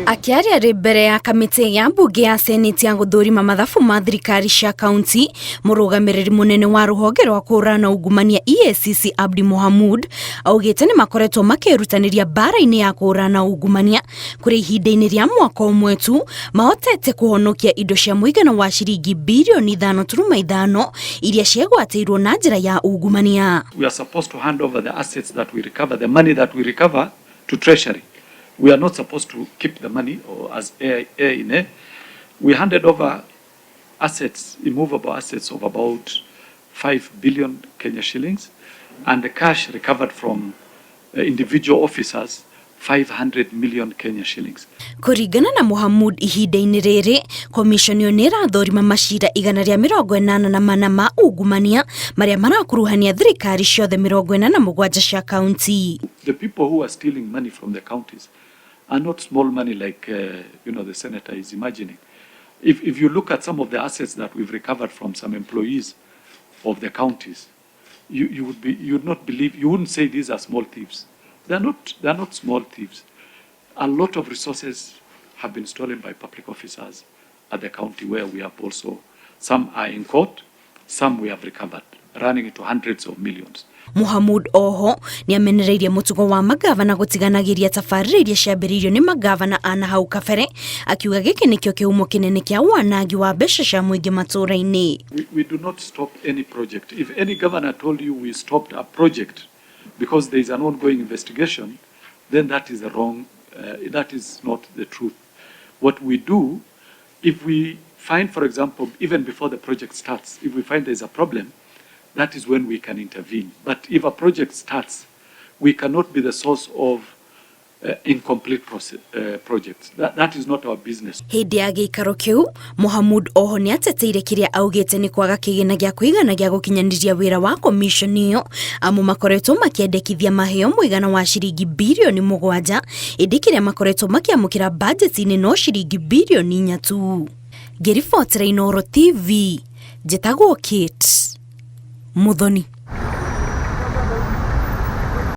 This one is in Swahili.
Akiaria ri mbere ya kamiti ya mbunge ya seneti ya guthurima mathabu ma thirikari cia kaunti, murugamiriri munene wa ruhonge rwa kũhũrana ũngũmania EACC Abdi Mohamud augite ni makoretwo makirutaniria bara-ini ya kũhũrana ũngũmania kuri ihinda-ini ria mwaka ũmwe tu mahotete kuhonokia indo cia mũigana wa ciringi bilioni 5.5 iria ciegwatirwo na njira ya ũngũmania. We are supposed to hand over the assets that we recover, the money that we recover to Treasury. We are not supposed to keep the money or as A. We handed over assets, immovable assets of about 5 billion Kenya shillings, and the cash recovered from individual officers 500 million Kenya shillings. Kuringana na Mohamud, ihinda-ini riri komishoni ni irathorima macira 184 ma ungumania maria marakuruhania thirikari ciothe 47 cia county. The people who are stealing money from the counties are not small money like the senator is imagining. If you look at some of the assets that we've recovered from some employees of the counties, you would not believe, you wouldn't say these are small thieves. They're not small thieves. A lot of resources have been stolen by public officers at the county, where we have also, some are in court, some we have recovered, running into hundreds of millions. Mohamud oho ni amenereirie mutugo wa magavana gutiganagiria tabarĩra iria ciambĩrĩirio ni magavana ana hau kabere, akiuga gĩkĩ nĩkĩo kĩhumo kĩnene kĩa wanangi wa mbeca cia mũingĩ matũra-inĩ. We do not stop any project. If any governor told you we stopped a project because there is an ongoing investigation, then that is wrong. That is not the truth. What we do, if we find, for example, even before the project starts, if we find there is a problem, that is when we can intervene. But if a project starts, we cannot be the source of incomplete projects. That is not our business. Hindi ya gĩikaro kĩu, Mohamud oho ni ateteire kĩrĩa augĩte ni kwaga kĩgĩna gĩa kũigana gĩa gũkinyanĩria wĩra wa komishoni ĩyo, amu makoretwo makĩendekithia maheo mũigana wa ciringi bilioni 7, ĩndĩ kĩrĩa makoretwo makĩamũkĩra budget-inĩ no ciringi bilioni 4 tu. Ngĩribotera Inooro TV, njĩtagwo Kate Muthoni.